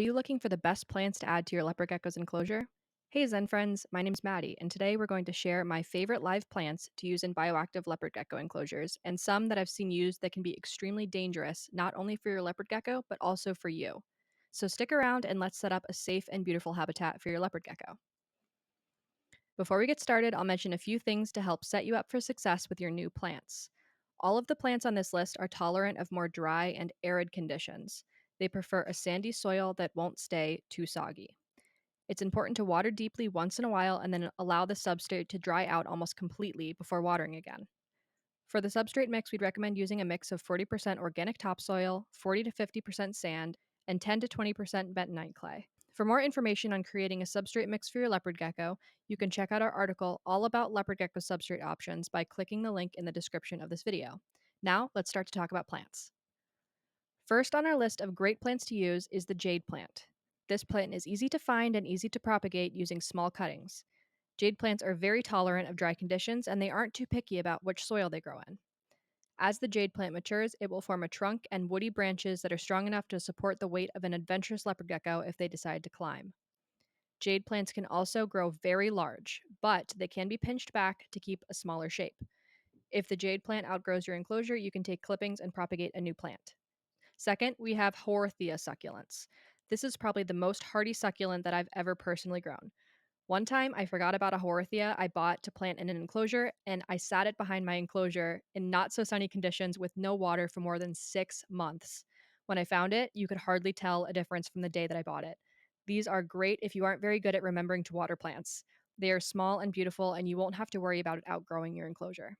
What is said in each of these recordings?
Are you looking for the best plants to add to your leopard gecko's enclosure? Hey Zen friends, my name's Maddie, and today we're going to share my favorite live plants to use in bioactive leopard gecko enclosures, and some that I've seen used that can be extremely dangerous, not only for your leopard gecko, but also for you. So stick around and let's set up a safe and beautiful habitat for your leopard gecko. Before we get started, I'll mention a few things to help set you up for success with your new plants. All of the plants on this list are tolerant of more dry and arid conditions. They prefer a sandy soil that won't stay too soggy. It's important to water deeply once in a while and then allow the substrate to dry out almost completely before watering again. For the substrate mix, we'd recommend using a mix of 40% organic topsoil, 40 to 50% sand, and 10 to 20% bentonite clay. For more information on creating a substrate mix for your leopard gecko, you can check out our article all about leopard gecko substrate options by clicking the link in the description of this video. Now, let's start to talk about plants. First on our list of great plants to use is the jade plant. This plant is easy to find and easy to propagate using small cuttings. Jade plants are very tolerant of dry conditions and they aren't too picky about which soil they grow in. As the jade plant matures, it will form a trunk and woody branches that are strong enough to support the weight of an adventurous leopard gecko if they decide to climb. Jade plants can also grow very large, but they can be pinched back to keep a smaller shape. If the jade plant outgrows your enclosure, you can take clippings and propagate a new plant. Second, we have Haworthia succulents. This is probably the most hardy succulent that I've ever personally grown. One time, I forgot about a Haworthia I bought to plant in an enclosure, and I sat it behind my enclosure in not so sunny conditions with no water for more than 6 months. When I found it, you could hardly tell a difference from the day that I bought it. These are great if you aren't very good at remembering to water plants. They are small and beautiful, and you won't have to worry about it outgrowing your enclosure.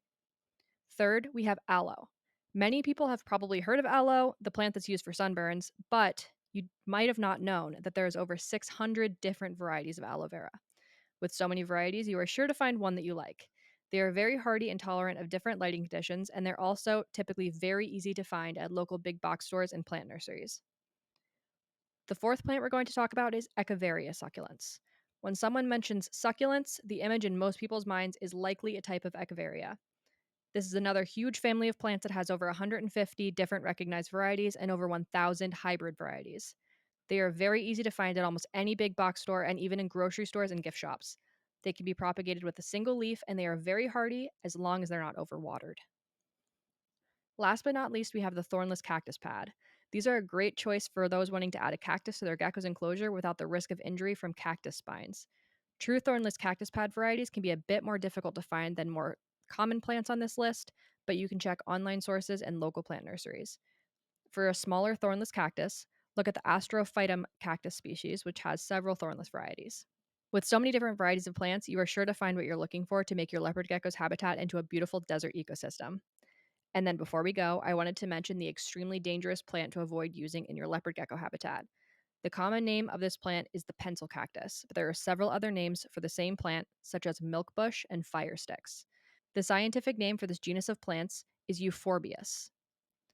Third, we have aloe. Many people have probably heard of aloe, the plant that's used for sunburns, but you might have not known that there's over 600 different varieties of aloe vera. With so many varieties, you are sure to find one that you like. They are very hardy and tolerant of different lighting conditions, and they're also typically very easy to find at local big box stores and plant nurseries. The fourth plant we're going to talk about is Echeveria succulents. When someone mentions succulents, the image in most people's minds is likely a type of Echeveria. This is another huge family of plants that has over 150 different recognized varieties and over 1,000 hybrid varieties. They are very easy to find at almost any big box store and even in grocery stores and gift shops. They can be propagated with a single leaf and they are very hardy as long as they're not overwatered. Last but not least, we have the Thornless Cactus Pad. These are a great choice for those wanting to add a cactus to their gecko's enclosure without the risk of injury from cactus spines. True thornless cactus pad varieties can be a bit more difficult to find than more common plants on this list, but you can check online sources and local plant nurseries. For a smaller thornless cactus, look at the Astrophytum cactus species, which has several thornless varieties. With so many different varieties of plants, you are sure to find what you're looking for to make your leopard gecko's habitat into a beautiful desert ecosystem. And then before we go, I wanted to mention the extremely dangerous plant to avoid using in your leopard gecko habitat. The common name of this plant is the pencil cactus, but there are several other names for the same plant, such as milkbush and fire sticks. The scientific name for this genus of plants is Euphorbius.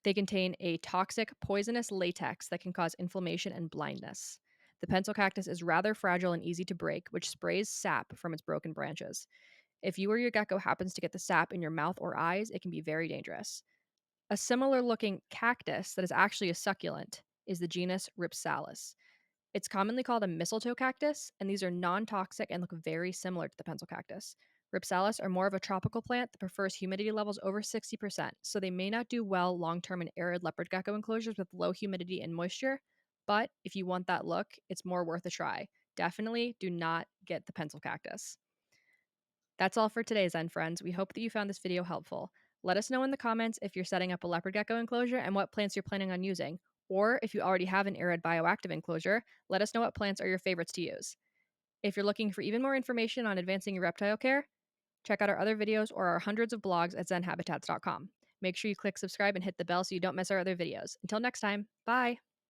They contain a toxic, poisonous latex that can cause inflammation and blindness. The pencil cactus is rather fragile and easy to break, which sprays sap from its broken branches. If you or your gecko happens to get the sap in your mouth or eyes, it can be very dangerous. A similar looking cactus that is actually a succulent is the genus Ripsalis. It's commonly called a mistletoe cactus, and these are non-toxic and look very similar to the pencil cactus. Ripsalis are more of a tropical plant that prefers humidity levels over 60%, so they may not do well long-term in arid leopard gecko enclosures with low humidity and moisture, but if you want that look, it's more worth a try. Definitely do not get the pencil cactus. That's all for today, Zen friends. We hope that you found this video helpful. Let us know in the comments if you're setting up a leopard gecko enclosure and what plants you're planning on using. Or if you already have an arid bioactive enclosure, let us know what plants are your favorites to use. If you're looking for even more information on advancing your reptile care, check out our other videos or our hundreds of blogs at zenhabitats.com. Make sure you click subscribe and hit the bell so you don't miss our other videos. Until next time, bye!